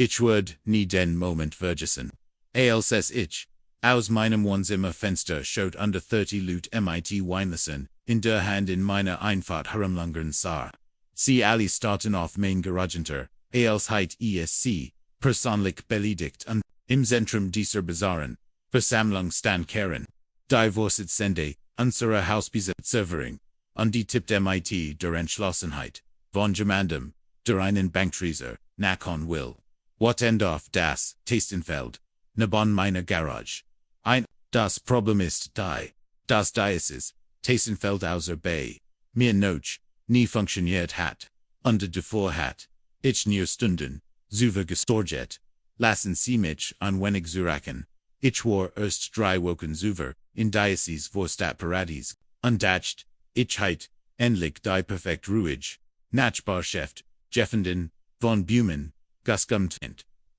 Ich würde nie den Moment vergessen. Als ich aus meinem Wohnzimmer Fenster schaut under 30 Lut mit Weinlassen in der Hand in meiner Einfahrt herumlungern sah. Sie alle starten auf mein Garagenter, als heit esc, persönlich beleidigt und im Zentrum dieser Bazaren, Versammlung stand Karen. Die Vorsitzende unserer Hausbesitzerin, und die tippt mit der Entschlossenheit, von jemandem, der einen Banktreiser nachkommen will. What end auf das Tastenfeld, neben meiner Garage. Das Problem ist das Diocese, Tastenfeld außer Bay, mir noch nie funktioniert hat. Unter davor hat ich near Stunden, zuver gestorget. Lassen Sie mich ein wenig zuraken. Ich war erst 3 Wochen zuver, in Diocese vor Stat Paradies, undacht, ich heit, endlich die perfekt ruhig, Nachbarschaft, Jeffenden, von Bumen, geskummt,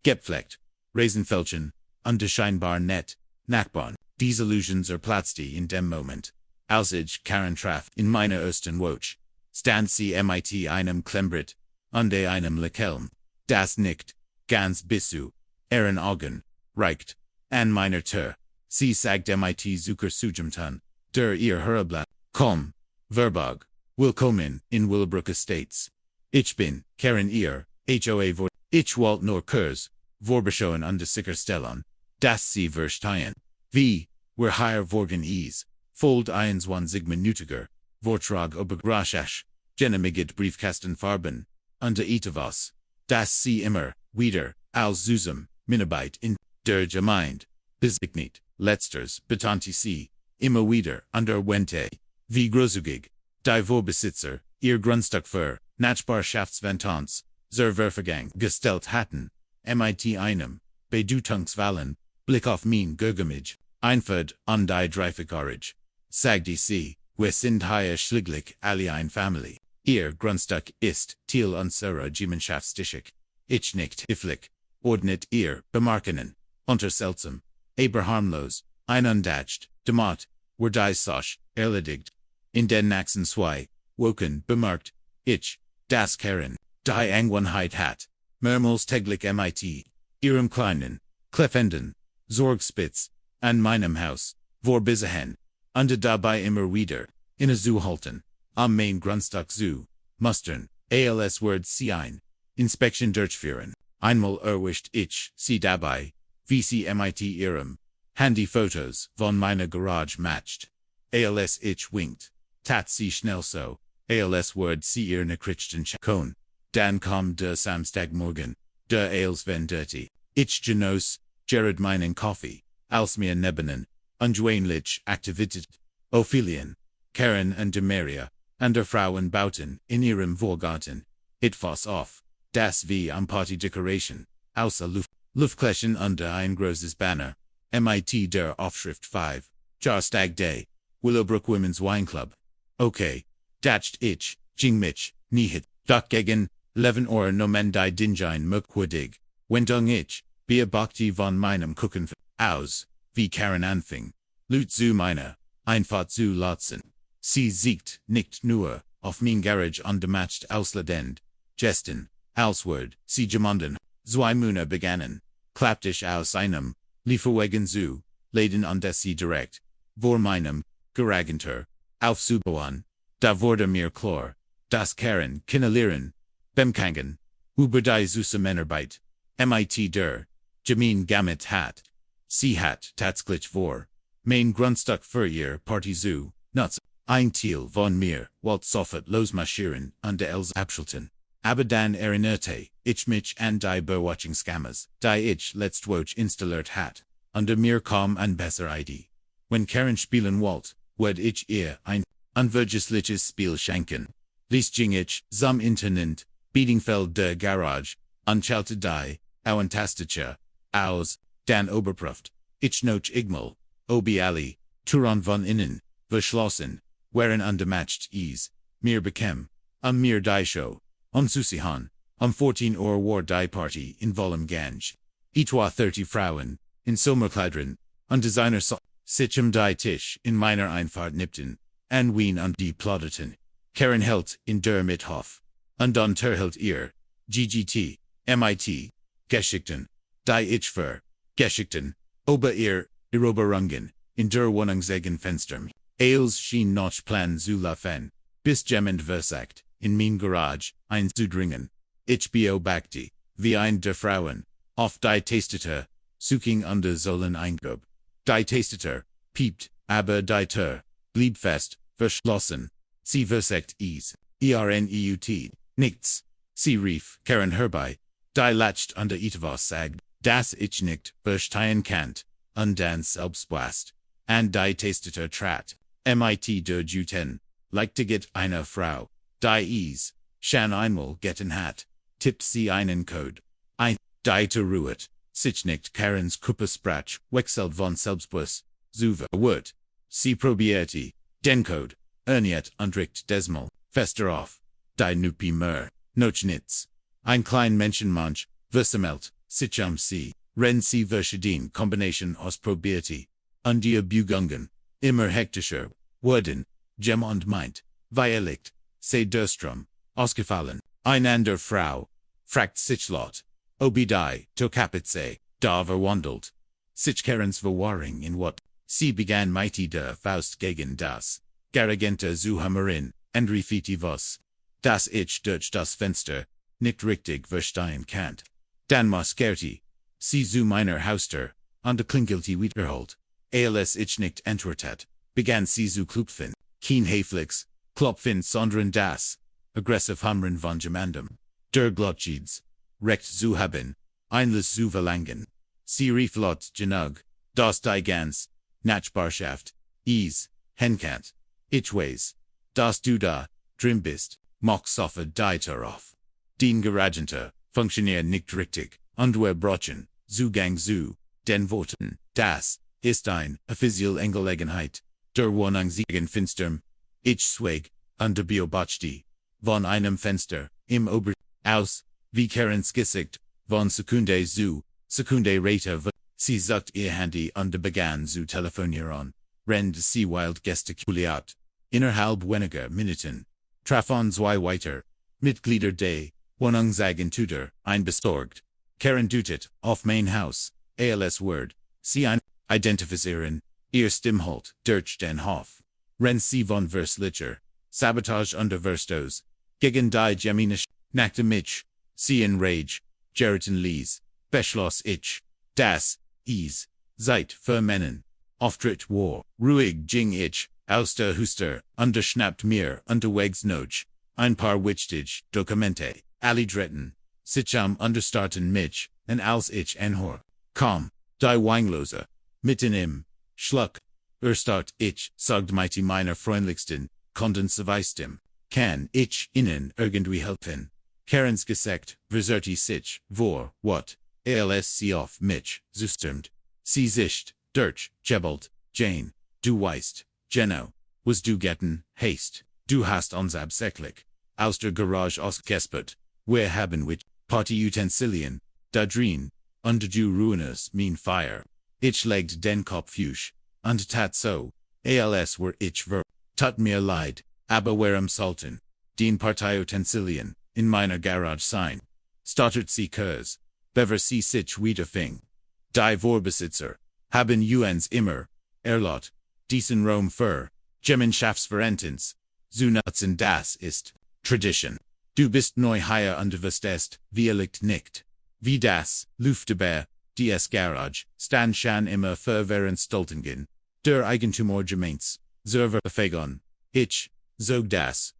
gepflegt, Raisenfelchen, unscheinbar nett, Nachbarn. Diese Illusions platzte in dem Moment, als ich Karen traf in meiner ersten Woche. Stand sie mit einem Klembrit, und einem Lächeln, das nicht, ganz bis zu, ihren Augen, reicht, an meiner Tür. Sie sagt mit Zucker zugemtan, der ihr Hörablatt, komm, Verbog, willkommen in Willowbrook Estates. Ich bin, Karen ihr, HOA vor, ich wollt nur kurz, vorbeschauen und sicherstellen, dass Sie verstehen. Wie, wir hier vorgen is, fold 21 minütiger, Vortrag über Rachesch, genehmigt Briefkastenfarben, unter etwas, dass Sie immer, wieder, als Zusum, Minarbeit in, der Gemeinde, besegnet, letzters, betonte Sie, immer wieder, unter Wente, wie großzügig, die Vorbesitzer, ihr Grundstück für, Nachbarschaftsventanz, zur Verfügung gestellt hatten, mit einem, Bedeutungsvollen, Blick auf mein Gurgemage, einford und die Dreifigarage, sagte sie, wir sind hier schließlich alle eine Familie. Ihr Grundstück ist Teil unserer Gemeinschaftsgeschichte. Ich nicht höflich, ordnet ihr Bemerkungen, unter seltsam, aber harmlos, undacht, damit, wir die Sache erledigt. In den nächsten 2 Wochen bemerkt, ich, dass Karen, die Angewohnheit hat, mehrmals täglich mit ihrem kleinen, kläffenden, Sorgspitz, an meinem Haus, vorbeiziehen, und dabei immer wieder, innezuhalten, am mein Grundstück zu mustern, als wird sie ein, Inspection durchführen. Einmal erwischt ich sie dabei, wie sie mit ihrem Handyfotos von meiner Garage matcht. Als ich winkt, tat sie schnell so, als wird sie ihr Nachrichten checken. Dann kommt der Samstagmorgen, der als wenn dirty. Ich genoss, Jared meinen Kaffee, als mir nebenan, ungewöhnlich Aktivität, Ophelien, Karen und Maria, und der Frauen bauten in ihrem Vorgarten, etwas auf, das wie am Partydekoration, außer Luftkläschen unter ein großes Banner, mit der Aufschrift 5, Jahrstag Day, Willowbrook Women's Wine Club. Okay, dacht ich, ging mich, nicht, doch gegen 11 nomen die Dingein merkwürdig, wendung ich, beobachte von meinem Gucken aus, wie Karen anfing, Lut zu meiner, einfach zu lassen. Sie siegt nicht nur auf mein Garage undematcht ausladend, gesten, als wird sie jemanden, 2 Monate begannen, klappt ich aus einem, Lieferwagen zu, laden und sie direkt, vor meinem, Garagenter, aufzubauen, da wurde mir klar, dass Karen Kinderlehren, Bemkangen, über die süße Männerarbeit, mit der, Gemein Gamut hat. Sie hat tatsächlich vor, mein Grundstück für ihr Party zu nutzen. Ein Teil von mir wollte sofort losmarschieren und els abschalten. Aber dann erinnerte ich mich an die Bewatchungscameras, die ich letzte Woche installiert hat, und mir kam eine bessere Idee. Wenn Karen spielen wollte, würde ich ihr ein unvergessliches Spiel schenken. Dies ging ich zum Internet, Bedienfeld der Garage, und schalte die Auentastische aus, dann Oberprüft. Ich noch igmal, obi alle, Turan von innen, verschlossen, waren undematcht is, mir bekem, mir die Show, Susihan, 14 war die Party in vollem Gange. Etwa 30 Frauen, in Sommerkleidern, Designer sich die Tisch in meiner Einfahrt nippten, an Wien und die plauderten. Karen hält in der Mithof, und dann terhält ihr, GGT, mit, Geschichten, die ich für Geschichten, ober ihr, Iroberungen, in der Wohnungsegen Fenstern, Eels schien noch plan zu laufen, bis jemand versagt, in mein Garage, einzudringen. Ich beobachte, wie ein der Frauen, auf die Tastatur, suching under sollen eingab. Die Tastatur, piept, aber die Tür, blieb fest, verschlossen. Sie versagt Erneut, nichts. Sie rief, Karen herbei, die lacht under etwas sagt, das ich nicht verstehen kann, und dann selbstblast. And die Tastatur trat, mit der Juten, legte get eine Frau, die schon einmal getten hat, tippt sie einen Code, ein, die te ruht, sich nicht Karens Kuppesprach, wechselt von selbstbus, zuver wird, sie probierte, den Code, erniet undricht desmal, fester auf, die nupi mer, noch nits, ein klein Menschenmensch, versammelt, sich sie, wenn sie verschiedene Kombination ausprobierte, und die Bugungen, immer hektischer, wurden, Gem und meint, Violet, sei Durstrom, ausgefallen, einander Frau, fragt sich Lot, Obidai, to capit sei, da verwandelt, sich Karens Verwahrung in what, sie begann mighty der Faust gegen das, Garagenta zu Hammerin, and refiti was, das ich durch das Fenster, nicht richtig verstehen kann. Dan Moskerti, sie zu meiner Hauster, und de Klingelti wiederholt, als ich nicht entwertet, begann sie zu klupfen, keen Hayflix, klopfen sondern das, aggressiv Hamren von Gemandum, der Glotchids, recht zu haben, einles zu verlangen, sie rief lot genug, das die ganz, Nachbarschaft, Henkant, ich weiß, dass du da, drin bist, mock soffer die darauf. Den Geragenter, funktioniert nicht richtig, und wir brochen, Zugang zu, den Worten, das, ist ein, offiziell Angelegenheit, der Wohnungsegen Finsterm, ich sweg, und der beobachte, von einem Fenster, im Ober, aus, wie Karens Gesicht, von Sekunde zu, Sekunde rate, sie sucht ihr Handy und begann zu telefonieren, rend sie wild gestikuliert, innerhalb weniger Minuten, trafen zwei weiter, Mitglieder des Wohnungsagentur, einbesorgt, Karen dutet, auf mein Haus, als Word, sie ein, identifizieren, ihr Stimmholt, durch den Hof, wenn sie von Verslicher, Sabotage unter Verstos, gegen die Geminisch, nackte mich, sie in Rage, Geraten Lies, beschloss ich, das, seit vermennen, Auftritt war, ruhig ging ich, aus der Huster, unterschnappt mir, unterwegs noch, ein paar wichtige Dokumente, alle dritten, sich am Understarten mich, und als ich anhör, kam, die Weinlose, mitten im, Schluck, start ich, sagt mighty meiner freundlichsten, Kondensweistem, kann ich ihnen irgendwie helfen, Karens Gesicht, verserte sich, vor, what, als sie auf mich, zustimt, sie sicht, durch, jebelt, Jane, du weißt, Geno, was du getten, haste, du hast uns absichtlich, aus der Garage ausgespert, wir haben mit, Partyutensilien, da drin, und du ruinest mein Feier, ich legte den Kopf fusch, und tat so, als wär ich tut mir leid, aber warum sollten, den Partyutensilien, in meiner Garage sein, stottert sie kurz, bever sie sich wiederfing, die Vorbesitzer, haben uns immer, erlaubt, diesen Raum für, Gemeinschaftsverhältnis, zu nutzen, das ist, Tradition. Du bist neu hier und verstehst, vielleicht nicht, wie das, Luftgeber, dies Garage, stand schon immer verwährend der Eigentumor gemeins, Serververfügung, ich, zog das,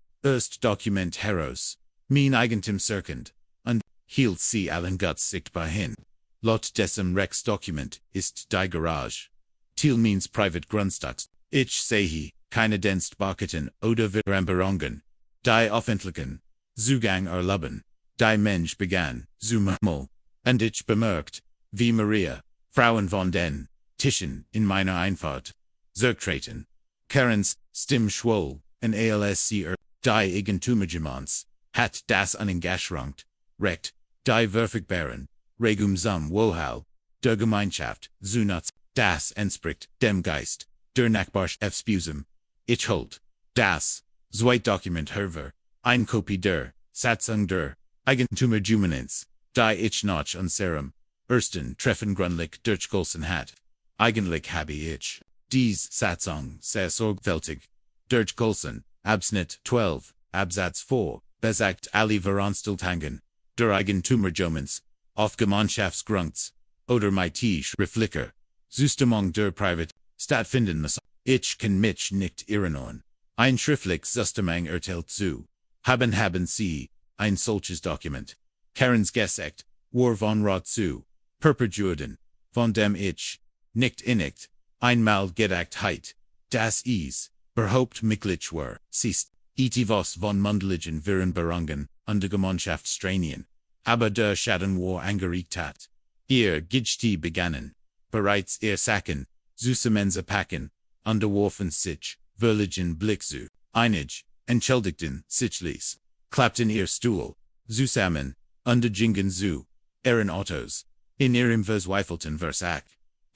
Dokument heraus, mein Eigentum circend, und, hielt sie allen Guts sichtbar hin. Lot dessen RacheStory ist die Garage. Thiel means private Grundstücks, ich sehe, keine Dienstbarkeiten oder Veränderungen, die öffentlichen, Zugang erlauben, die Mensch begann, zu murmeln, und ich bemerkt, wie Maria, Frauen von den Tischen in meiner Einfahrt, zurücktreten. Karens Stimme schwoll, und als sie die Eigentummergemans, hat das angeschrankt, recht, die verfügbaren, Regum zum Wohlhal, der Gemeinschaft, zu nutzen, das entspricht, dem Geist, der Nachbarschaftsgeschichte. Ich holt, das, Zweitdokument herver, ein Kopie der, Satzung der, Eigentummerjumenenz, Die ich noch unserem ersten Treffen grundlich durchgeholfen hat. Eigentlich habe ich dies Satzung sehr sorgfältig durchgeholfen. Abschnitt 12, Absatz 4, besagt alle Veranstaltungen der Eigentümergemeinschaft auf Gemeinschaftsgrunds oder mit Reflicker Zustimmung der Privat stattfinden muss. Ich kann mich nicht erinnern. Ein schriftliches Zustimmung erteilt zu haben Sie ein solches Dokument. Karens gesagt, war von Rat zu perpetuieren, von dem ich nicht innigt einmal gedacht heit, dass es überhaupt möglich war, siehst, etwas von mundlichen Vereinbarungen und Gemeinschaftsstreinigen, aber der Schaden war angerichtet hat. Ihr Geschichte begannen, bereits Sachen, zusammenzupacken, unterworfen sich, verlegen Blick zu, einig, entschuldigten sich ließ, klappten ihr Stuhl, zusammen, untergingen zu, ihren Autos, in ihrem verzweifelten Versuch,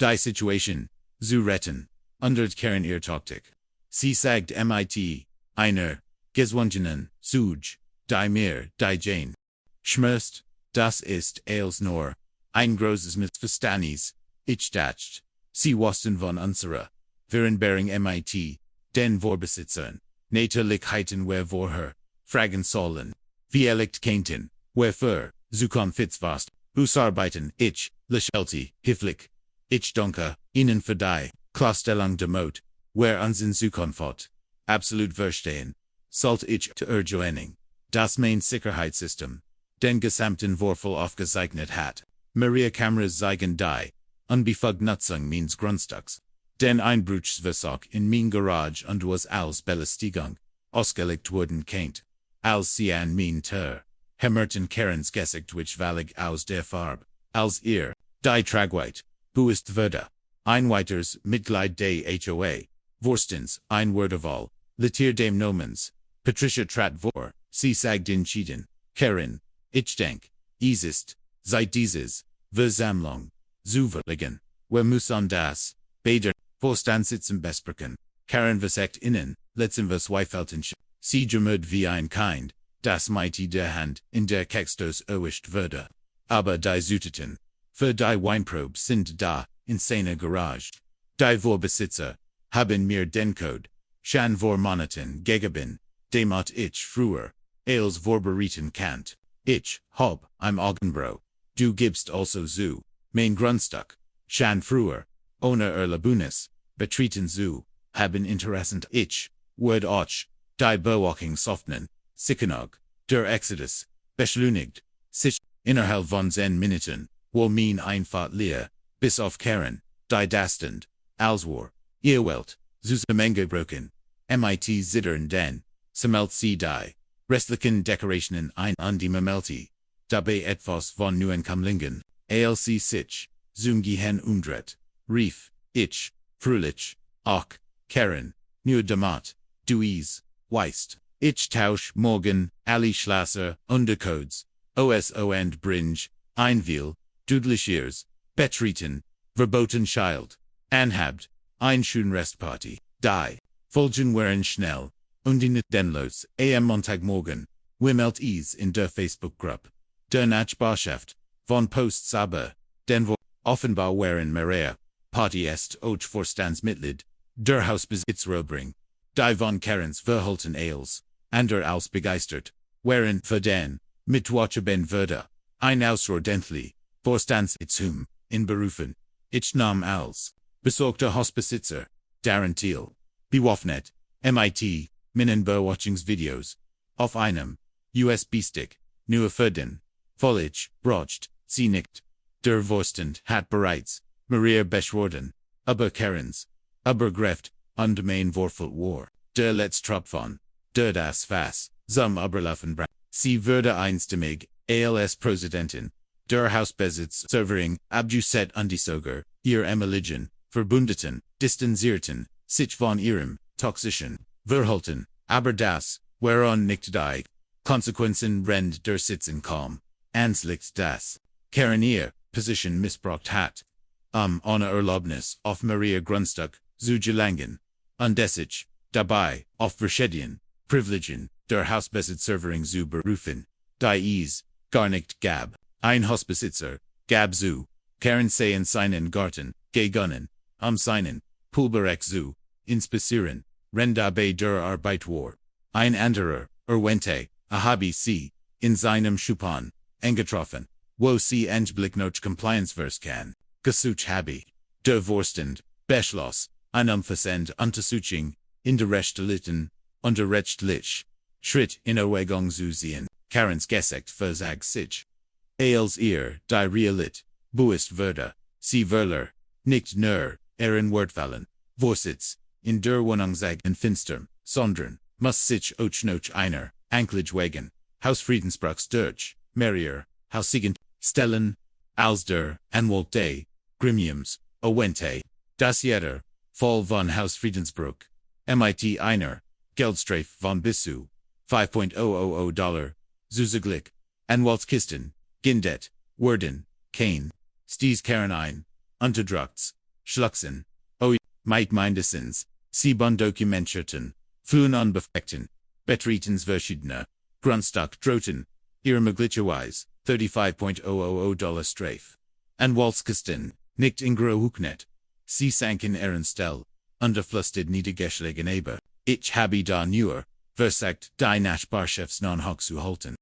die Situation, zu retten, unterkehren ihr Taktik. Sie sagt mit, einer, gezwungenen, Zug, die mir, die Jane, schmerzt, das ist als nur, ein großes Missverständnis, ich dachte, sie wussten von unserer, Vereinbarung mit, den Vorbesitzern, Näterlichkeiten wer vorher, fragen sollen, wie erlicht keinten, wherefür, zu Konflikt warst, Ausarbeiten, ich, lächelte, hilflich, ich danke, Ihnen für die, Klarstellung der Mut, wer unseren Zukunft, absolut verstehen, sollte ich zu erwähnen, das mein Sicherheitssystem, den gesamten Vorfall aufgezeichnet hat, Maria Kameras zeigen die, unbefugte Nutzung meines Grundstücks, den Einbruchsversuch in mein Garage und was als Belästigung, ausgelegt worden kennt, als sie an mein Tür, hämmerten Karens gesagt which aus der Farbe, als ihr, die Tragweite, buist würde, ein weiters Mitglied der HOA, Vorstens, ein Wörterwahl, Letier dem Nomens, Patricia trat vor, sie sagt entschieden, Karen, ich denk, es ist, seit dieses, Versammlung, zu verlegen, wer muss an das, Bäder, Vorstandssitzen besprechen, Karen versagt innen, letzten verzweifelten sie gemüt wie ein Kind, das mit der Hand, in der Kextos erwischt würde. Aber die Süteten, für die Weinprobe sind da, in seiner Garage. Die Vorbesitzer, haben mir den Code, schon vor Monaten gegeben, demot ich früher, als vorbereiten kannt. Ich, hab, im Augenbro, du gibst also zu, mein Grundstück, schon früher, ohne Erlaubnis, betreten zu, haben interessant ich, word auch, die Beobachtung softnen, Sickenog, der Exodus, beschleunigt, sich, innerhalb von 10 Minuten, wo mein einfach leer, bis auf Karen, die dastend, als war, ihr Welt, zusammengebrochen, mit zittern den, sammelt sie die, restlichen Dekorationen ein an die Mamelte, dabei etwas von Neuankömmlingen, als sie sich, zum Gehen umdreht, rief, ich, fröhlich, ach, Karen, nur damit, du es, weißt, ich tausch morgen, alle Schlösser, Untercodes, OSO and Bringe, Einwil, Dudlichiers, Betreten, verboten Child, anhabt, ein schön Restparty, die, Folgen waren schnell, und in den los, am Montagmorgen, wimmelt es in der Facebook-Gruppe, der Nachbarschaft, von Posts aber, den wo, offenbar waren Maria, Party est auch Vorstandsmitglied, der Hausbesitzerin, die von Karens Verhalten als, ander als begeistert, waren für den, mitwachen würde, ein außerordentlich, Vorstandssitzung, in Berufen, ich nahm als, besorgter Hausbesitzer, Darren Thiel, bewaffnet, mit, Minenbeobachungsvideos, auf einem, USB-Stick, nur für den, Foliage, braucht, sie nicht, der Vorstand hat bereits, Maria beschworen, aber Karens, übergreift, und mein Vorfall war, der Letztropfen, der das Fass, zum Überlaufen brachte. Sie würde einstimmig, als Präsidentin, der Hausbesitzservering, abjuset undisoger, ihr Emeligen, verbündeten, distanzierten, sich von ihrem, toxischen, Verhalten, aber das, whereon nicht die, Konsequenzen rennt der Sitzen kaum, anslicht das, Karen ihr, Position missbraucht hat, ohne Erlaubnis, auf Maria Grundstück, zu gelangen, und sich, dabei, auf verschiedenen, Privilegien, der Hausbesitzservering zu berufen, die es, gar nicht gab, Ein Hospizitzer, Gab zu, Karen seien seinen Garten, gegangen, seinen, Pulberek zu, inspizieren, Renda bei der Arbeit war. Ein anderer, Wente, habe sie, in seinem Schupan, angetroffen, wo sie endlich noch Compliance kann, gesucht habe. Der Vorstand, beschloss, ein umfassend Untersuchung, in der rechtlichen, unter rechtlich, Schritt in Erwägung zu ziehen, Karens Gesekt versagt sich. Als die Realit, buist würde, sie Wörler, nicht nur, Wortfallen, Vorsitz, in der Wohnung und finstern, sondern, muss sich auch noch einer, Anklage wegen, Hausfriedensbruchs durch, Merier, Hausigen, stellen, als der, Anwalt des, Gremiums, Wente, das jeder, Fall von Hausfriedensbruch, mit einer, Geldstrafe von bis zu $5,000, zuzuglich, Anwaltskisten, Gindet, Werden, Kane, Sties Karen ein, Unterdrucks, Schlucksen, mit mindestens, 7 Dokumentierten, Fluen unbefleckten, Betretens verschiedene, Grundstück drohten, ihre möglicherweise, $35,000 Strafe. Anwaltskisten, nicht in Grohuknet, sie sanken Stell, unterflustet niedergeschlagen aber, ich habe da nur, versagt die Nachbarschafts non hoch zu halten.